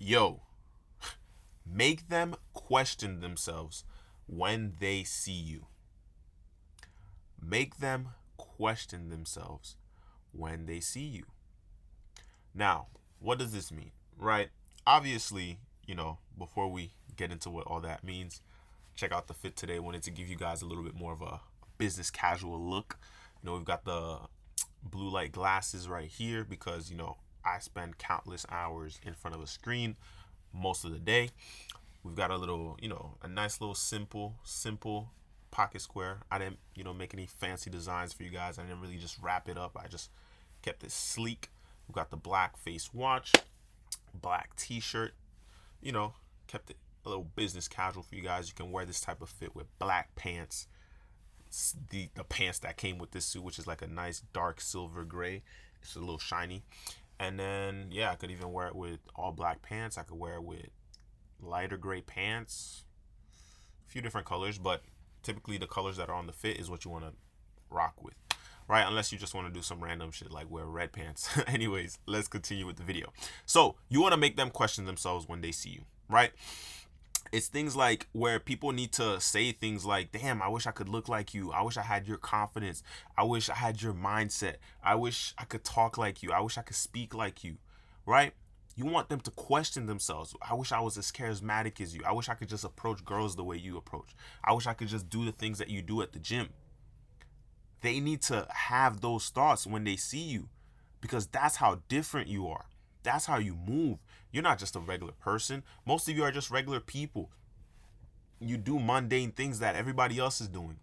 Yo, make them question themselves when they see you. Make them question themselves when they see you. Now, what does this mean? Right? Obviously, before we get into what all that means, check out the fit today. Wanted to give you guys a little bit more of a business casual look. We've got the blue light glasses right here because, I spend countless hours in front of a screen most of the day. We've got a little, a nice little simple pocket square. I didn't, make any fancy designs for you guys. I didn't really just wrap it up. I just kept it sleek. We've got the black face watch, black t-shirt, you know, kept it a little business casual for you guys. You can wear this type of fit with black pants. The pants that came with this suit, which is like a nice dark silver gray. It's a little shiny. And then, yeah, I could even wear it with all black pants. I could wear it with lighter gray pants, a few different colors, but typically the colors that are on the fit is what you want to rock with, right? Unless you just want to do some random shit like wear red pants. Anyways, let's continue with the video. So you want to make them question themselves when they see you, right? It's things like where people need to say things like, damn, I wish I could look like you. I wish I had your confidence. I wish I had your mindset. I wish I could talk like you. I wish I could speak like you, right? You want them to question themselves. I wish I was as charismatic as you. I wish I could just approach girls the way you approach. I wish I could just do the things that you do at the gym. They need to have those thoughts when they see you because that's how different you are. That's how you move. You're not just a regular person. Most of you are just regular people. You do mundane things that everybody else is doing.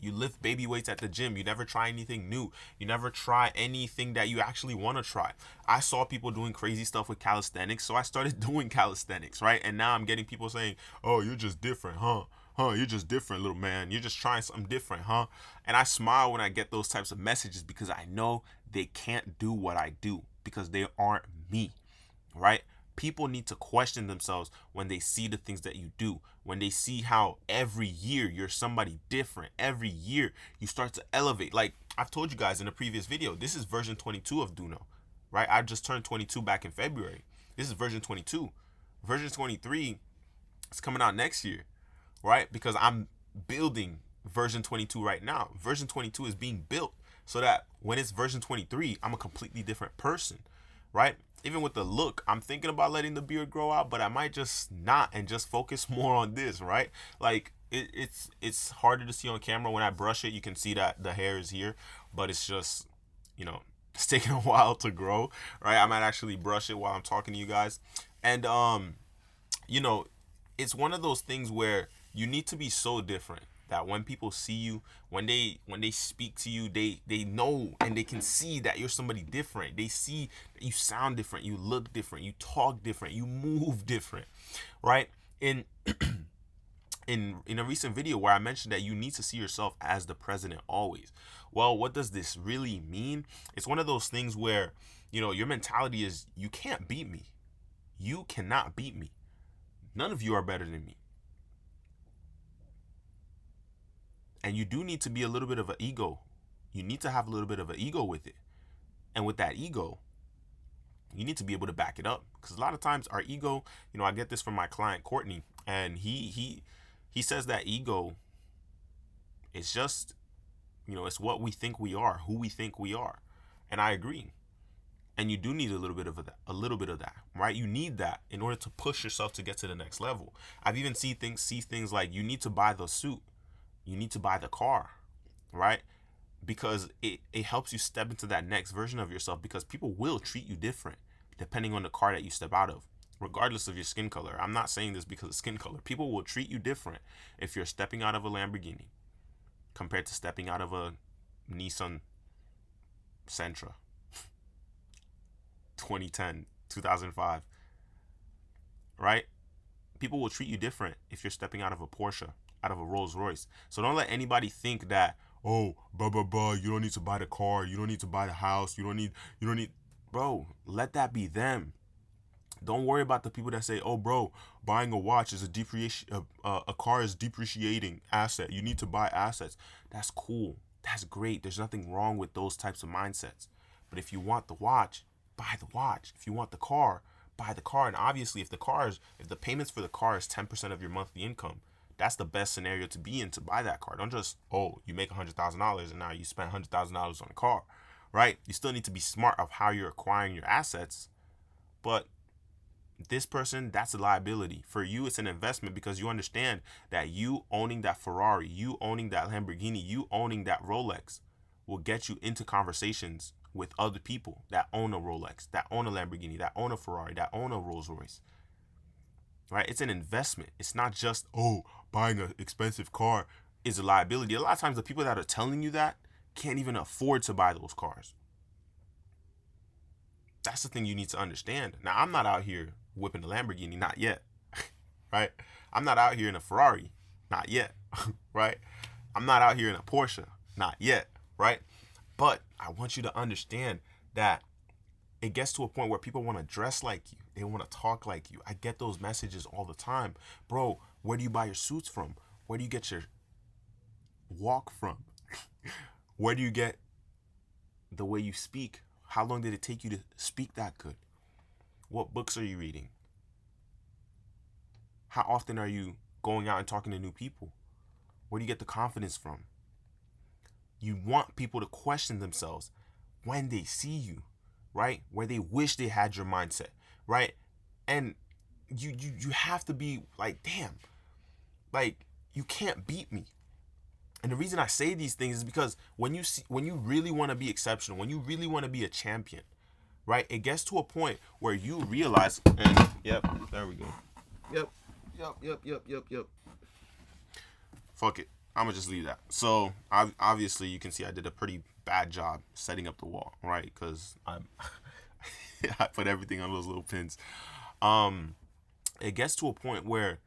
You lift baby weights at the gym. You never try anything new. You never try anything that you actually want to try. I saw people doing crazy stuff with calisthenics, so I started doing calisthenics, right? And now I'm getting people saying, oh, you're just different, huh? You're just different, little man. You're just trying something different, huh? And I smile when I get those types of messages because I know they can't do what I do because they aren't me, right? People need to question themselves when they see the things that you do, when they see how every year you're somebody different. Every year you start to elevate. Like I've told you guys in a previous video, this is version 22 of Duno, right? I just turned 22 back in February. This is version 22. Version 23 is coming out next year, right? Because I'm building version 22 right now. Version 22 is being built so that when it's version 23, I'm a completely different person, right? Even with the look, I'm thinking about letting the beard grow out, but I might just not and just focus more on this, right? Like it's harder to see on camera. When I brush it, you can see that the hair is here, but it's just, it's taking a while to grow, right? I might actually brush it while I'm talking to you guys. And you know, it's one of those things where you need to be so different that when people see you, when they speak to you, they know and they can see that you're somebody different. They see that you sound different, you look different, you talk different, you move different, right? In a recent video where I mentioned that you need to see yourself as the president always. Well, what does this really mean? It's one of those things where, your mentality is you can't beat me. You cannot beat me. None of you are better than me. And you do need to be a little bit of an ego. You need to have a little bit of an ego with it. And with that ego, you need to be able to back it up. Because a lot of times our ego, I get this from my client Courtney, and he says that ego is just, it's what we think we are, who we think we are. And I agree. And you do need a little bit of that, right? You need that in order to push yourself to get to the next level. I've even see things like you need to buy the suit, you need to buy the car, right? Because it helps you step into that next version of yourself because people will treat you different depending on the car that you step out of, regardless of your skin color. I'm not saying this because of skin color. People will treat you different if you're stepping out of a Lamborghini compared to stepping out of a Nissan Sentra 2010, 2005, right? People will treat you different if you're stepping out of a Porsche, out of a Rolls Royce. So don't let anybody think that, oh, blah, blah, blah, you don't need to buy the car, you don't need to buy the house, you don't need, bro, let that be them. Don't worry about the people that say, oh, bro, buying a watch is a car is depreciating asset. You need to buy assets. That's cool. That's great. There's nothing wrong with those types of mindsets. But if you want the watch, buy the watch. If you want the car, buy the car. And obviously, if the payments for the car is 10% of your monthly income, that's the best scenario to be in to buy that car. Don't just, oh, you make $100,000 and now you spend $100,000 on a car, right? You still need to be smart of how you're acquiring your assets. But this person, that's a liability. For you, it's an investment because you understand that you owning that Ferrari, you owning that Lamborghini, you owning that Rolex will get you into conversations with other people that own a Rolex, that own a Lamborghini, that own a Ferrari, that own a Rolls Royce. Right? It's an investment. It's not just, oh, buying an expensive car is a liability. A lot of times the people that are telling you that can't even afford to buy those cars. That's the thing you need to understand. Now, I'm not out here whipping a Lamborghini, not yet. Right? I'm not out here in a Ferrari, not yet. Right? I'm not out here in a Porsche, not yet. Right? But I want you to understand that it gets to a point where people want to dress like you. They want to talk like you. I get those messages all the time. Bro, where do you buy your suits from? Where do you get your walk from? Where do you get the way you speak? How long did it take you to speak that good? What books are you reading? How often are you going out and talking to new people? Where do you get the confidence from? You want people to question themselves when they see you, right? Where they wish they had your mindset, right? And you have to be like, damn, like you can't beat me. And the reason I say these things is because when you really want to be exceptional, when you really want to be a champion, right? It gets to a point where you realize, and yep, there we go. Yep. Fuck it. I'm gonna just leave that. So obviously you can see I did a pretty bad job setting up the wall, right? Because I put everything on those little pins. It gets to a point where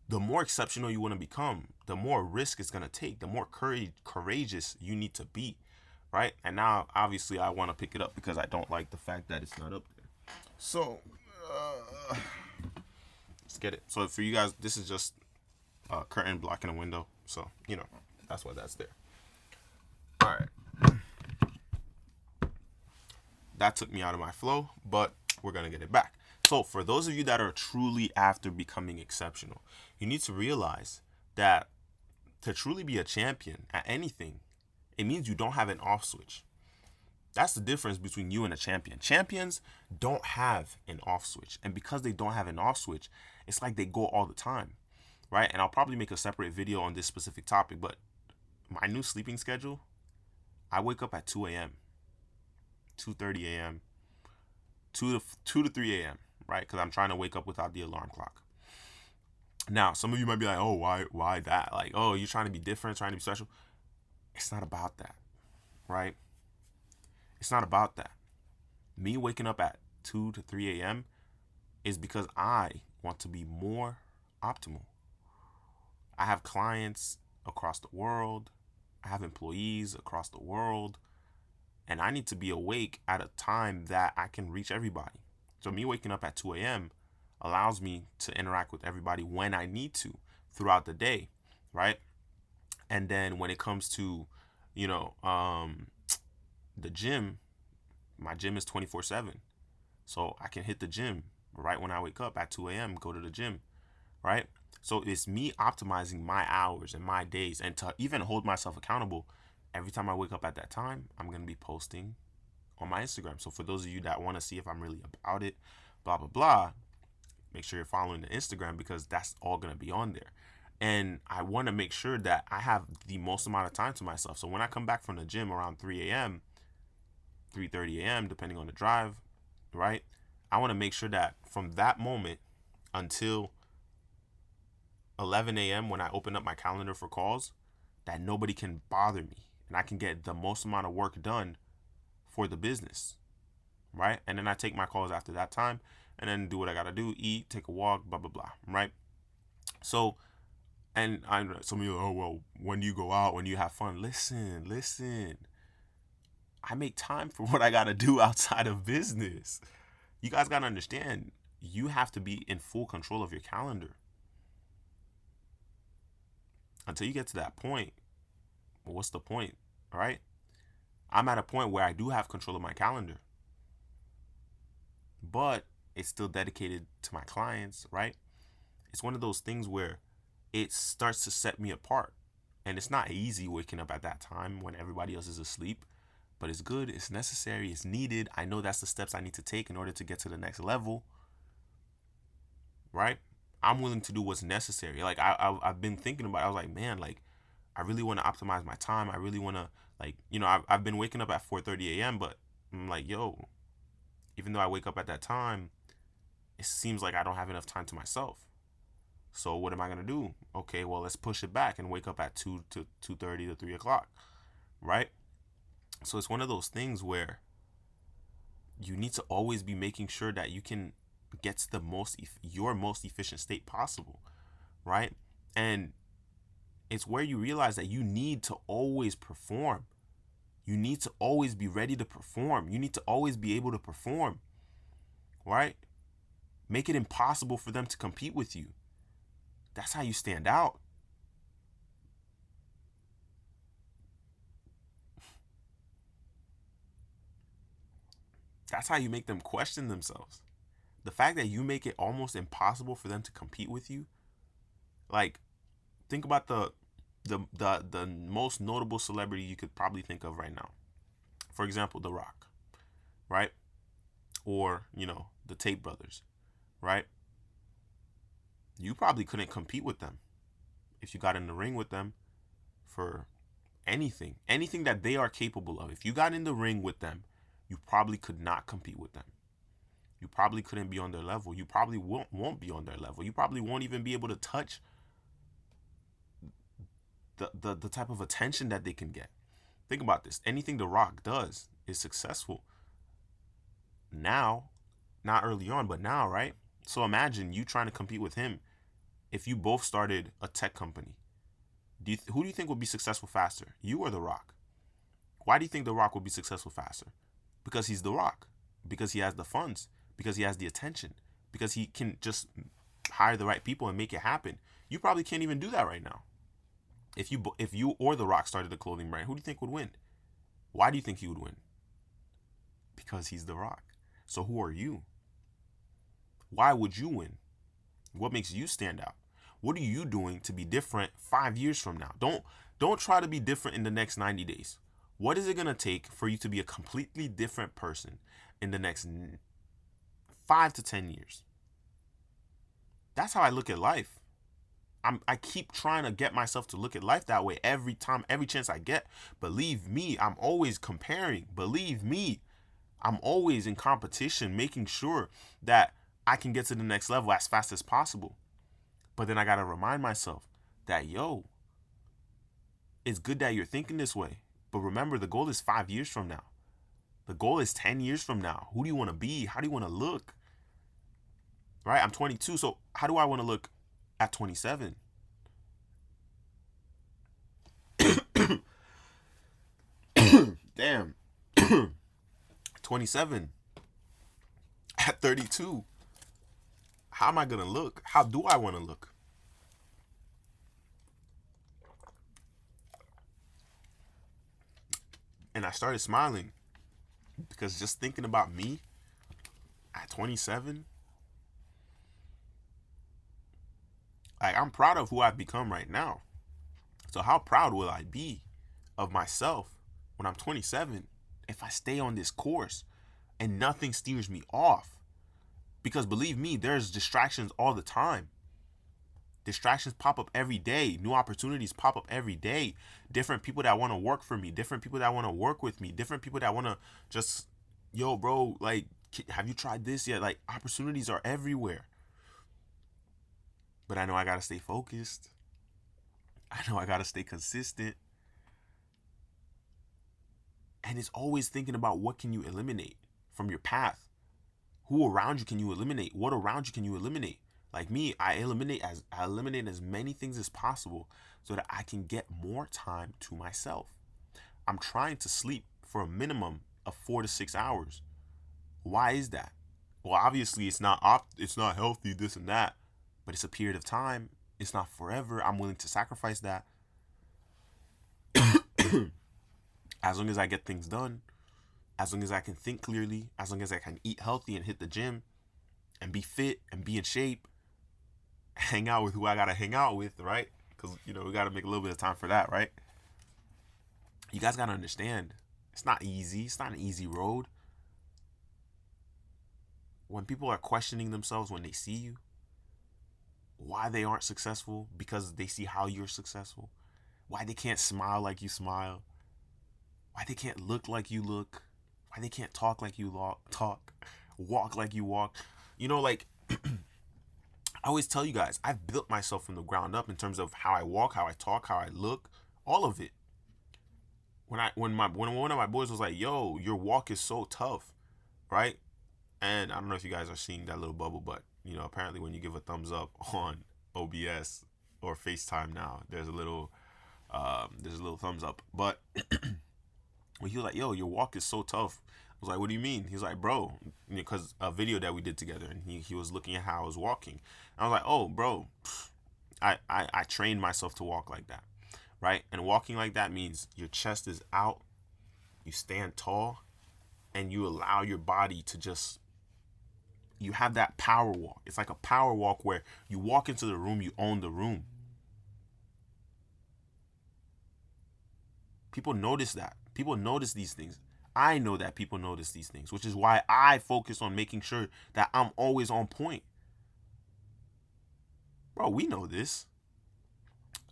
the more exceptional you want to become, the more risk it's going to take, the more courageous you need to be, right? And now, obviously, I want to pick it up because I don't like the fact that it's not up there. So, let's get it. So, for you guys, this is just a curtain blocking a window. So, that's why that's there. All right. That took me out of my flow, but we're going to get it back. So for those of you that are truly after becoming exceptional, you need to realize that to truly be a champion at anything, it means you don't have an off switch. That's the difference between you and a champion. Champions don't have an off switch. And because they don't have an off switch, it's like they go all the time, right? And I'll probably make a separate video on this specific topic, but my new sleeping schedule, I wake up at 2 a.m., 2:30 a.m., 2 to 3 a.m., right? Because I'm trying to wake up without the alarm clock. Now, some of you might be like, oh, why that? Like, oh, you're trying to be different, trying to be special. It's not about that, right? It's not about that. Me waking up at 2 to 3 a.m. is because I want to be more optimal. I have clients across the world. I have employees across the world. And I need to be awake at a time that I can reach everybody. So me waking up at 2 a.m. allows me to interact with everybody when I need to throughout the day, right? And then when it comes to, the gym, my gym is 24/7. So I can hit the gym right when I wake up at 2 a.m., go to the gym, right? So it's me optimizing my hours and my days, and to even hold myself accountable. Every time I wake up at that time, I'm going to be posting on my Instagram. So for those of you that want to see if I'm really about it, blah, blah, blah, make sure you're following the Instagram because that's all going to be on there. And I want to make sure that I have the most amount of time to myself. So when I come back from the gym around 3 a.m., 3:30 a.m., depending on the drive, right? I want to make sure that from that moment until 11 a.m. when I open up my calendar for calls, that nobody can bother me. And I can get the most amount of work done for the business, right? And then I take my calls after that time and then do what I got to do, eat, take a walk, blah, blah, blah, right? So, and some of you are, oh, well, when do you go out, when do you have fun? Listen. I make time for what I got to do outside of business. You guys got to understand, you have to be in full control of your calendar. Until you get to that point, well, what's the point, right? I'm at a point where I do have control of my calendar. But It's still dedicated to my clients, right? It's one of those things where it starts to set me apart. And it's not easy waking up at that time when everybody else is asleep, but it's good, it's necessary, it's needed. I know that's the steps I need to take in order to get to the next level, right? I'm willing to do what's necessary. Like I've been thinking about it. I was like, man, like I really want to optimize my time. I really want to, like, I've been waking up at 4:30 a.m., but I'm like, yo, even though I wake up at that time, it seems like I don't have enough time to myself. So what am I gonna do? Okay, well, let's push it back and wake up at 2:30 to 3 o'clock, right? So it's one of those things where you need to always be making sure that you can get to your most efficient state possible, right? And it's where you realize that you need to always perform. You need to always be ready to perform. You need to always be able to perform, right? Make it impossible for them to compete with you. That's how you stand out. That's how you make them question themselves. The fact that you make it almost impossible for them to compete with you, like, think about the most notable celebrity you could probably think of right now. For example, The Rock, right? Or, the Tate brothers, right? You probably couldn't compete with them if you got in the ring with them for anything that they are capable of. If you got in the ring with them, you probably could not compete with them. You probably couldn't be on their level. You probably won't be on their level. You probably won't even be able to touch the type of attention that they can get. Think about this. Anything The Rock does is successful now, not early on, but now, right? So imagine you trying to compete with him if you both started a tech company. Who do you think would be successful faster, you or The Rock? Why do you think The Rock will be successful faster? Because he's The Rock. Because he has the funds. Because he has the attention. Because he can just hire the right people and make it happen. You probably can't even do that right now. If you or The Rock started a clothing brand, who do you think would win? Why do you think he would win? Because he's The Rock. So who are you? Why would you win? What makes you stand out? What are you doing to be different 5 years from now? Don't try to be different in the next 90 days. What is it going to take for you to be a completely different person in the next 5 to 10 years? That's how I look at life. I keep trying to get myself to look at life that way every time, every chance I get. Believe me, I'm always comparing. Believe me, I'm always in competition, making sure that I can get to the next level as fast as possible. But then I got to remind myself that, yo, it's good that you're thinking this way. But remember, the goal is 5 years from now. The goal is 10 years from now. Who do you want to be? How do you want to look? Right? I'm 22. So how do I want to look at 27? Damn. 27. At 32. How am I going to look? How do I want to look? And I started smiling because just thinking about me at 27, like, I'm proud of who I've become right now. So how proud will I be of myself when I'm 27 if I stay on this course and nothing steers me off? Because believe me, there's distractions all the time. Distractions pop up every day. New opportunities pop up every day. Different people that want to work for me. Different people that want to work with me. Different people that want to just, yo, bro, like, have you tried this yet? Like, opportunities are everywhere. But I know I got to stay focused. I know I got to stay consistent. And it's always thinking about what can you eliminate from your path. Who around you can you eliminate? What around you can you eliminate? Like me, I eliminate as many things as possible so that I can get more time to myself. I'm trying to sleep for a minimum of 4 to 6 hours. Why is that? Well, obviously it's not healthy, this and that, but it's a period of time. It's not forever. I'm willing to sacrifice that. As long as I get things done, as long as I can think clearly, as long as I can eat healthy and hit the gym, and be fit and be in shape, hang out with who I gotta hang out with, right? Because we gotta make a little bit of time for that, right? You guys gotta understand, it's not easy. It's not an easy road. When people are questioning themselves when they see you, why they aren't successful because they see how you're successful, why they can't smile like you smile, why they can't look like you look, why they can't talk like you talk, walk like you walk. Like I always tell you guys, I've built myself from the ground up in terms of how I walk, how I talk, how I look, all of it. When one of my boys was like, "Yo, your walk is so tough," right? And I don't know if you guys are seeing that little bubble, but apparently when you give a thumbs up on OBS or FaceTime now, there's a little thumbs up. But when he was like, "Yo, your walk is so tough," I was like, "What do you mean?" He's like, "Bro," because a video that we did together, and he was looking at how I was walking. I was like, "Oh, bro, I trained myself to walk like that, right?" And walking like that means your chest is out, you stand tall, and you allow your body to just, you have that power walk. It's like a power walk where you walk into the room, you own the room. People notice that. People notice these things. I know that people notice these things, which is why I focus on making sure that I'm always on point. Bro, we know this.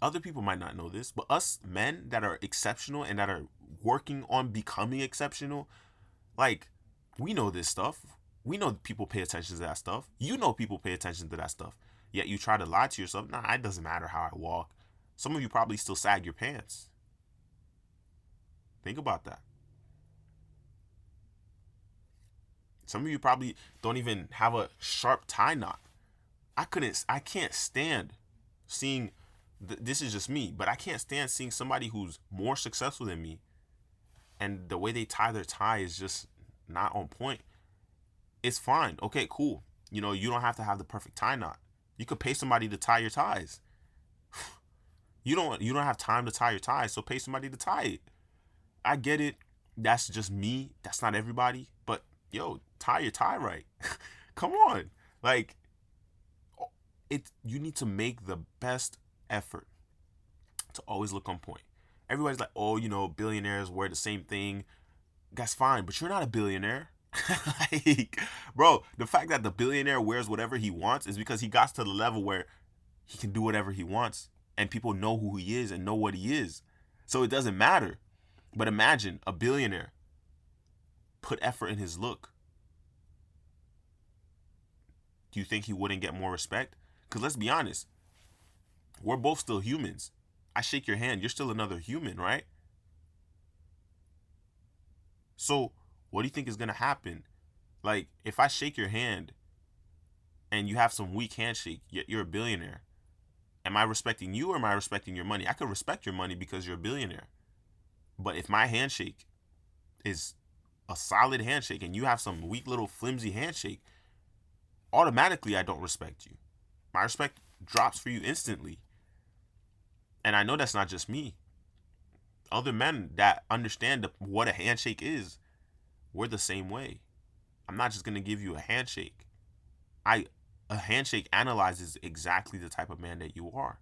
Other people might not know this, but us men that are exceptional and that are working on becoming exceptional, like, we know this stuff. We know people pay attention to that stuff. People pay attention to that stuff. Yet you try to lie to yourself. Nah, it doesn't matter how I walk. Some of you probably still sag your pants. Think about that. Some of you probably don't even have a sharp tie knot. I can't stand seeing, this is just me, but I can't stand seeing somebody who's more successful than me and the way they tie their tie is just not on point. It's fine. Okay, cool. You don't have to have the perfect tie knot. You could pay somebody to tie your ties. You don't have time to tie your ties, so pay somebody to tie it. I get it. That's just me. That's not everybody. But yo, tie your tie right. Come on. Like, you need to make the best effort to always look on point. Everybody's like, "Oh, billionaires wear the same thing." That's fine, but you're not a billionaire. Like, bro, the fact that the billionaire wears whatever he wants is because he got to the level where he can do whatever he wants and people know who he is and know what he is. So it doesn't matter. But imagine a billionaire put effort in his look. Do you think he wouldn't get more respect? Because let's be honest, we're both still humans. I shake your hand, you're still another human, right? So what do you think is going to happen? Like, if I shake your hand and you have some weak handshake, yet you're a billionaire, am I respecting you or am I respecting your money? I could respect your money because you're a billionaire. But if my handshake is a solid handshake and you have some weak little flimsy handshake, automatically I don't respect you. My respect drops for you instantly. And I know that's not just me. Other men that understand what a handshake is, we're the same way. I'm not just going to give you a handshake. A handshake analyzes exactly the type of man that you are.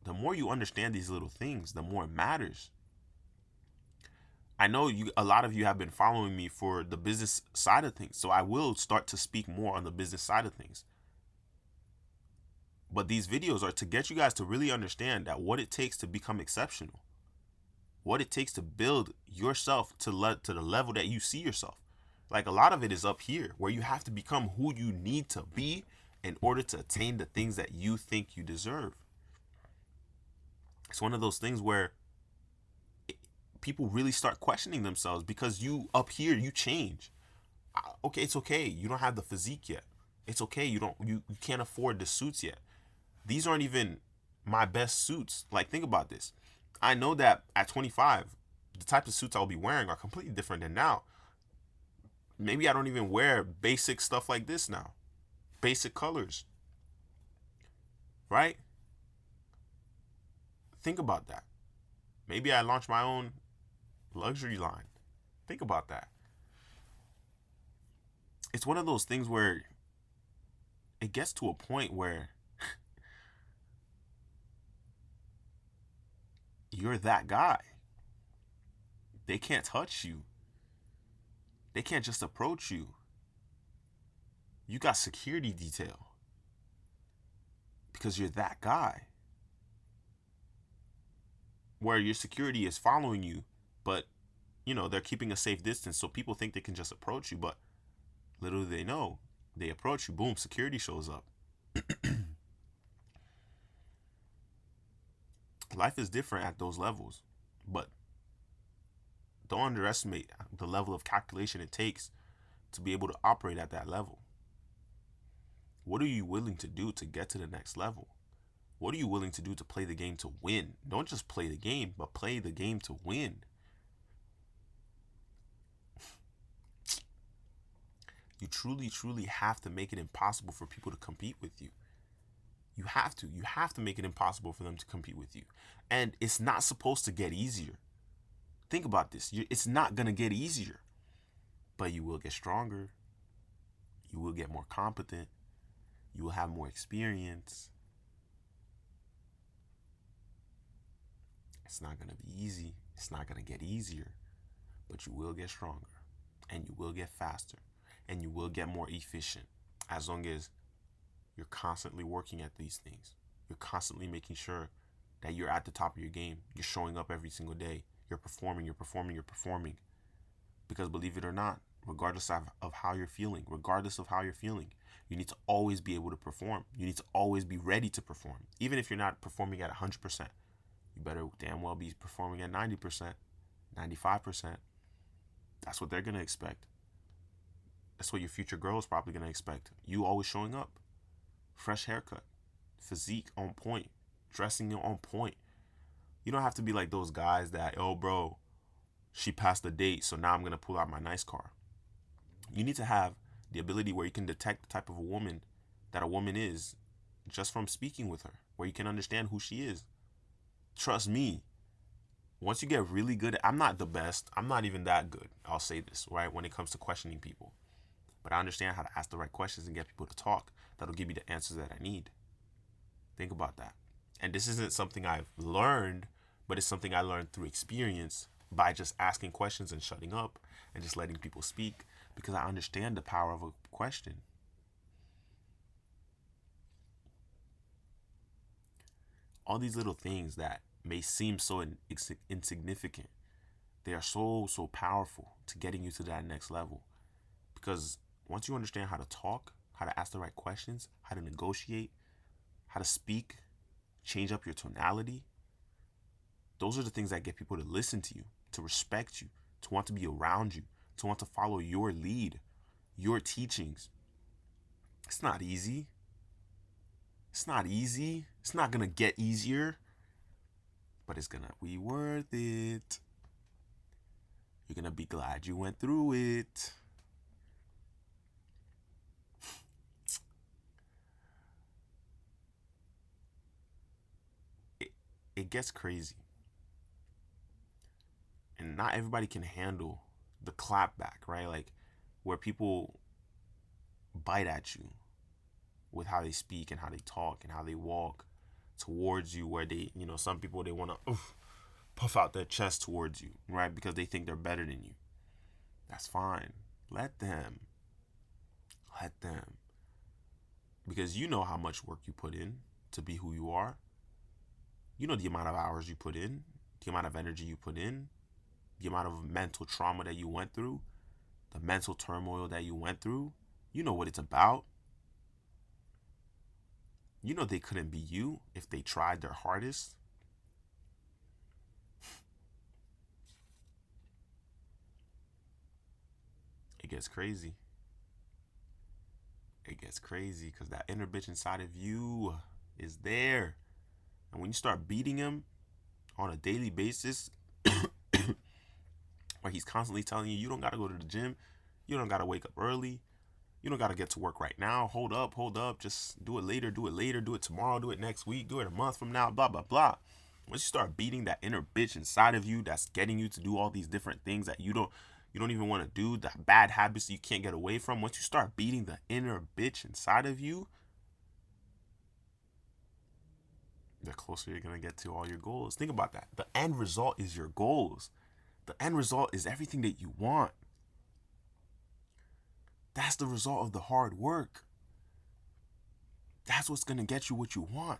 The more you understand these little things, the more it matters. I know a lot of you have been following me for the business side of things, so I will start to speak more on the business side of things. But these videos are to get you guys to really understand that what it takes to become exceptional, what it takes to build yourself to the level that you see yourself. Like, a lot of it is up here where you have to become who you need to be in order to attain the things that you think you deserve. It's one of those things where people really start questioning themselves because you up here, you change. Okay, it's okay. You don't have the physique yet. It's okay. You can't afford the suits yet. These aren't even my best suits. Like, think about this. I know that at 25, the types of suits I'll be wearing are completely different than now. Maybe I don't even wear basic stuff like this now. Basic colors. Right? Think about that. Maybe I launch my own luxury line. Think about that. It's one of those things where it gets to a point where you're that guy. They can't touch you. They can't just approach you. You got security detail because you're that guy. Where your security is following you, but they're keeping a safe distance, so people think they can just approach you, but little do they know, they approach you, boom, security shows up. Life is different at those levels, but don't underestimate the level of calculation it takes to be able to operate at that level. What are you willing to do to get to the next level? What are you willing to do to play the game to win? Don't just play the game, but play the game to win. You truly, truly have to make it impossible for people to compete with you. You have to. You have to make it impossible for them to compete with you. And it's not supposed to get easier. Think about this. It's not going to get easier. But you will get stronger. You will get more competent. You will have more experience. It's not going to be easy. It's not going to get easier. But you will get stronger. And you will get faster. And you will get more efficient. As long as you're constantly working at these things. You're constantly making sure that you're at the top of your game. You're showing up every single day. You're performing. Because believe it or not, regardless of how you're feeling, you need to always be able to perform. You need to always be ready to perform. Even if you're not performing at 100%, you better damn well be performing at 90%, 95%. That's what they're going to expect. That's what your future girl is probably going to expect. You always showing up. Fresh haircut. Physique on point. Dressing on point. You don't have to be like those guys that, oh, bro, she passed the date, so now I'm going to pull out my nice car. You need to have the ability where you can detect the type of a woman that a woman is just from speaking with her, where you can understand who she is. Trust me, once you get really good, I'm not the best. I'm not even that good. I'll say this, right? When it comes to questioning people. But I understand how to ask the right questions and get people to talk. That'll give me the answers that I need. Think about that. And this isn't something I've learned, but it's something I learned through experience by just asking questions and shutting up and just letting people speak, because I understand the power of a question. All these little things that may seem so insignificant, they are so powerful to getting you to that next level. Because once you understand how to talk, how to ask the right questions, how to negotiate, how to speak, change up your tonality, those are the things that get people to listen to you, to respect you, to want to be around you, to want to follow your lead, your teachings. It's not easy. It's not easy. It's not going to get easier, but it's going to be worth it. You're going to be glad you went through it. It gets crazy. And not everybody can handle the clap back, right? Like where people bite at you with how they speak and how they talk and how they walk towards you, where they, some people, they want to puff out their chest towards you, right? Because they think they're better than you. That's fine. Let them. Because you know how much work you put in to be who you are. You know the amount of hours you put in, the amount of energy you put in, the amount of mental trauma that you went through, the mental turmoil that you went through. You know what it's about. You know they couldn't be you if they tried their hardest. It gets crazy. It gets crazy because that inner bitch inside of you is there. And when you start beating him on a daily basis, where he's constantly telling you, you don't got to go to the gym, you don't got to wake up early, you don't got to get to work right now, hold up, just do it later, do it tomorrow, do it next week, do it a month from now, blah, blah, blah. Once you start beating that inner bitch inside of you that's getting you to do all these different things that you don't even want to do, the bad habits that you can't get away from, once you start beating the inner bitch inside of you, the closer you're going to get to all your goals. Think about that. The end result is your goals. The end result is everything that you want. That's the result of the hard work. That's what's going to get you what you want.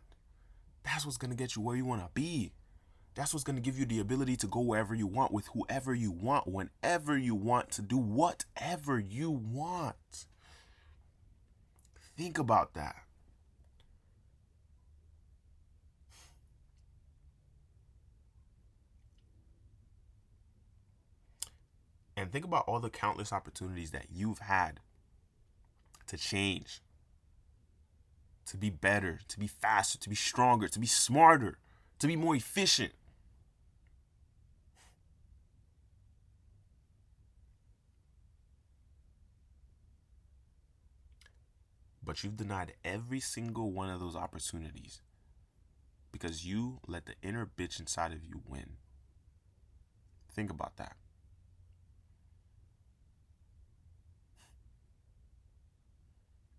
That's what's going to get you where you want to be. That's what's going to give you the ability to go wherever you want, with whoever you want, whenever you want, to do whatever you want. Think about that. And think about all the countless opportunities that you've had to change, to be better, to be faster, to be stronger, to be smarter, to be more efficient. But you've denied every single one of those opportunities because you let the inner bitch inside of you win. Think about that.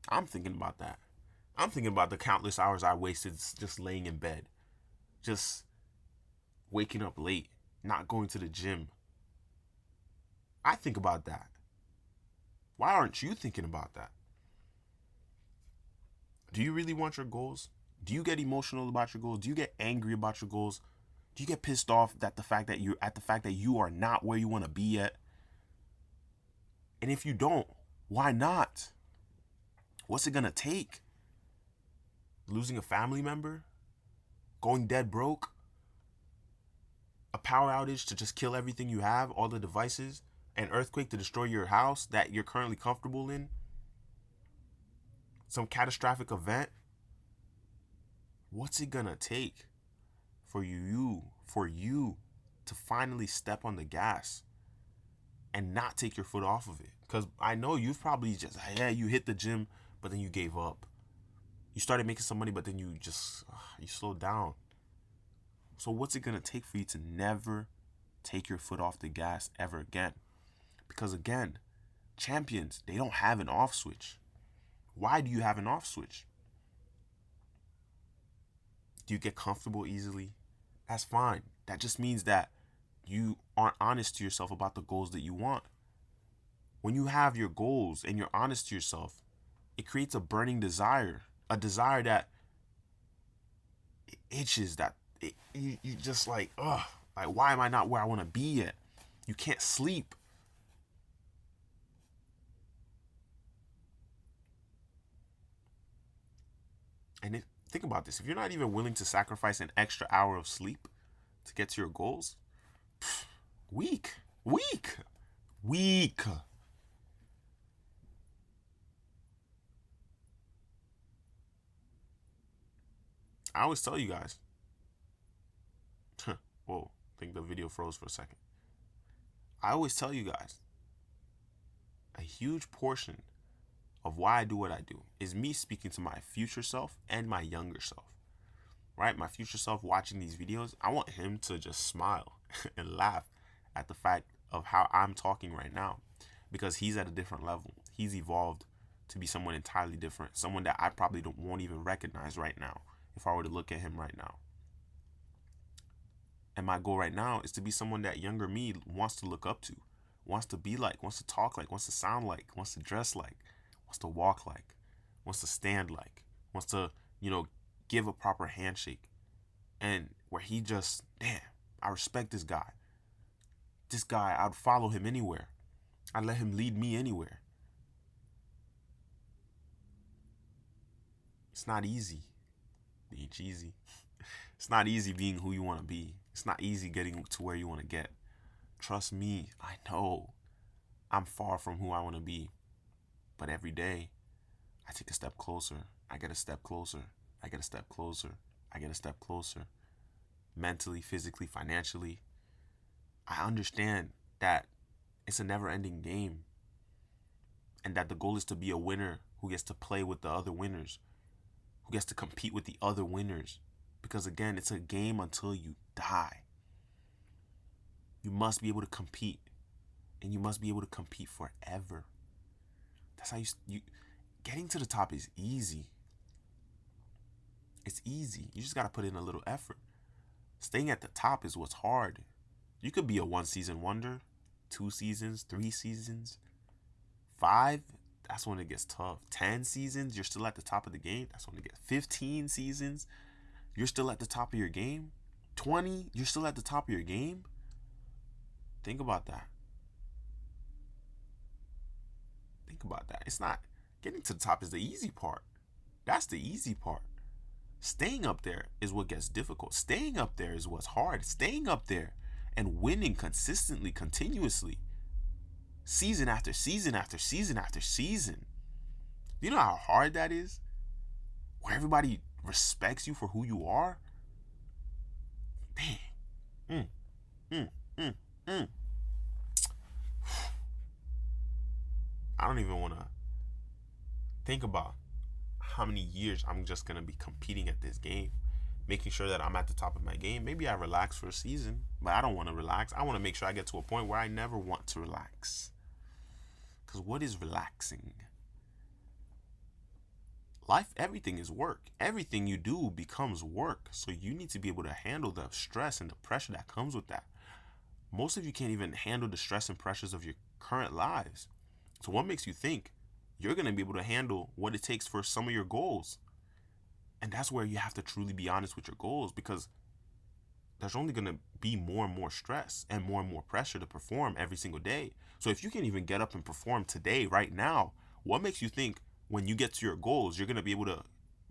I'm thinking about that. I'm thinking about the countless hours I wasted just laying in bed, just waking up late, not going to the gym. I think about that. Why aren't you thinking about that? Do you really want your goals? Do you get emotional about your goals? Do you get angry about your goals? Do you get pissed off at the fact that you are not where you want to be yet? And if you don't, why not? What's it gonna take? Losing a family member? Going dead broke? A power outage to just kill everything you have, all the devices? An earthquake to destroy your house that you're currently comfortable in? Some catastrophic event? What's it gonna take for you to finally step on the gas and not take your foot off of it? Because I know you've probably just, you hit the gym, but then you gave up. You started making some money, but then you slowed down. So what's it gonna take for you to never take your foot off the gas ever again? Because again, champions, they don't have an off switch. Why do you have an off switch? Do you get comfortable easily? That's fine. That just means that you aren't honest to yourself about the goals that you want. When you have your goals and you're honest to yourself, it creates a burning desire, a desire that it itches, that you just like why am I not where I want to be yet? You can't sleep. And think about this. If you're not even willing to sacrifice an extra hour of sleep to get to your goals, weak. I always tell you guys. Whoa, I think the video froze for a second. I always tell you guys, a huge portion of why I do what I do is me speaking to my future self and my younger self. Right? My future self watching these videos, I want him to just smile and laugh at the fact of how I'm talking right now, because he's at a different level. He's evolved to be someone entirely different, someone that I probably won't even recognize right now if I were to look at him right now. And my goal right now is to be someone that younger me wants to look up to, wants to be like, wants to talk like, wants to sound like, wants to dress like, wants to walk like, wants to stand like, wants to, give a proper handshake. And where he just, damn, I respect this guy. This guy, I'd follow him anywhere. I'd let him lead me anywhere. It's not easy being cheesy. It's not easy being who you want to be. It's not easy getting to where you want to get. Trust me, I know I'm far from who I want to be. But every day, I take a step closer. I get a step closer. I get a step closer. I get a step closer. Mentally, physically, financially. I understand that it's a never-ending game. And that the goal is to be a winner who gets to play with the other winners, who gets to compete with the other winners. Because again, it's a game until you die. You must be able to compete. And you must be able to compete forever. That's how you getting to the top is easy. It's easy. You just got to put in a little effort. Staying at the top is what's hard. You could be a 1 season wonder, 2 seasons, 3 seasons, 5. That's when it gets tough. 10 seasons, you're still at the top of the game. That's when it gets 15 seasons. You're still at the top of your game. 20, you're still at the top of your game. Think about that. Think about that. It's not getting to the top is the easy part. That's the easy part. Staying up there is what gets difficult. Staying up there is what's hard. Staying up there and winning consistently, continuously, season after season after season after season. You know how hard that is? Where everybody respects you for who you are? Man. I don't even want to think about how many years I'm just going to be competing at this game, making sure that I'm at the top of my game. Maybe I relax for a season, but I don't want to relax. I want to make sure I get to a point where I never want to relax. Because what is relaxing? Life, everything is work. Everything you do becomes work. So you need to be able to handle the stress and the pressure that comes with that. Most of you can't even handle the stress and pressures of your current lives. So what makes you think you're going to be able to handle what it takes for some of your goals? And that's where you have to truly be honest with your goals, because there's only going to be more and more stress and more pressure to perform every single day. So if you can't even get up and perform today, right now, what makes you think when you get to your goals, you're going to be able to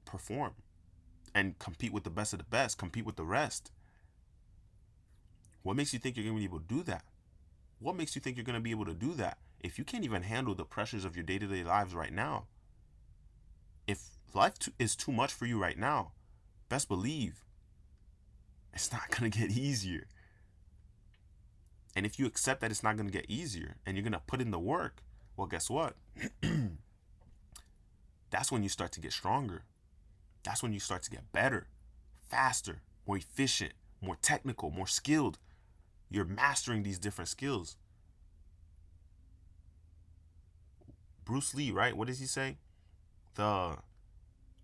perform and compete with the best of the best, compete with the rest? What makes you think you're going to be able to do that? What makes you think you're going to be able to do that if you can't even handle the pressures of your day-to-day lives right now? If life is too much for you right now, best believe it's not going to get easier. And if you accept that it's not going to get easier and you're going to put in the work, well, guess what? That's when you start to get stronger. That's when you start to get better, faster, more efficient, more technical, more skilled. You're mastering these different skills. Bruce Lee, right? What does he say? I'm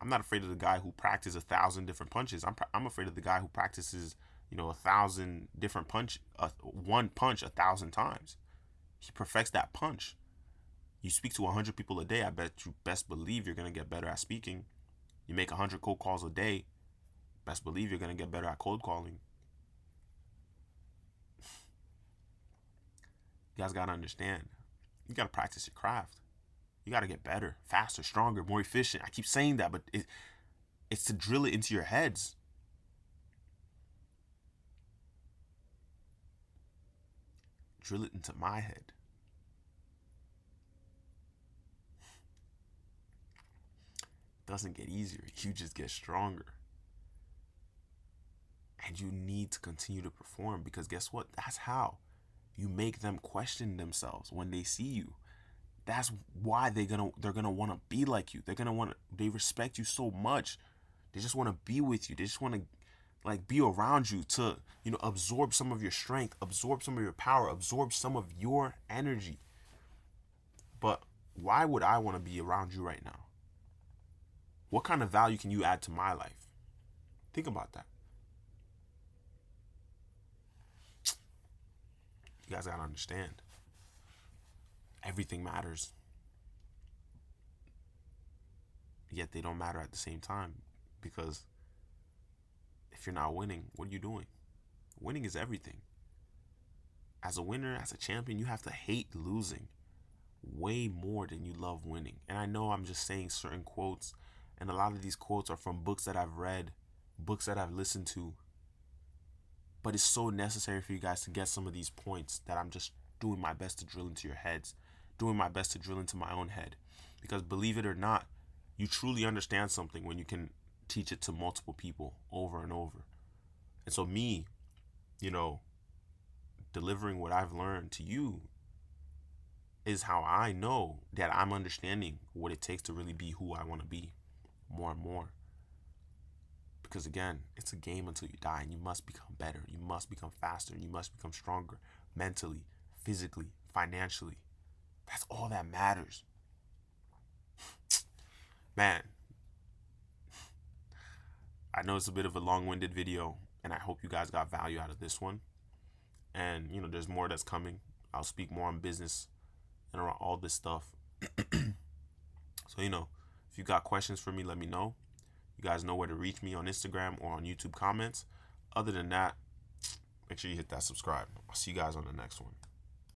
not afraid of the guy who practices 1,000 different punches. I'm afraid of the guy who practices, 1,000 different one punch 1,000 times. He perfects that punch. You speak to 100 people a day. I bet you best believe you're gonna get better at speaking. You make 100 cold calls a day. Best believe you're gonna get better at cold calling. You guys gotta understand. You gotta practice your craft. You gotta get better, faster, stronger, more efficient. I keep saying that, but it's to drill it into your heads. Drill it into my head. It doesn't get easier. You just get stronger. And you need to continue to perform, because guess what? That's how you make them question themselves when they see you. That's why they're gonna want to be like you. They respect you so much. They just want to be with you. They just want to be around you to, absorb some of your strength, absorb some of your power, absorb some of your energy. But why would I want to be around you right now? What kind of value can you add to my life? Think about that. You guys gotta understand. Everything matters. Yet they don't matter at the same time. Because if you're not winning, what are you doing? Winning is everything. As a winner, as a champion, you have to hate losing way more than you love winning. And I know I'm just saying certain quotes, and a lot of these quotes are from books that I've read, books that I've listened to. But it's so necessary for you guys to get some of these points that I'm just doing my best to drill into your heads, doing my best to drill into my own head. Because believe it or not, you truly understand something when you can teach it to multiple people over and over. And so me, delivering what I've learned to you is how I know that I'm understanding what it takes to really be who I want to be more and more. Because again, it's a game until you die, and you must become better. You must become faster, and you must become stronger mentally, physically, financially. That's all that matters. Man, I know it's a bit of a long-winded video, and I hope you guys got value out of this one. And, you know, there's more that's coming. I'll speak more on business and around all this stuff. So, you know, if you got questions for me, let me know. You guys know where to reach me on Instagram or on YouTube comments. Other than that, make sure you hit that subscribe. I'll see you guys on the next one.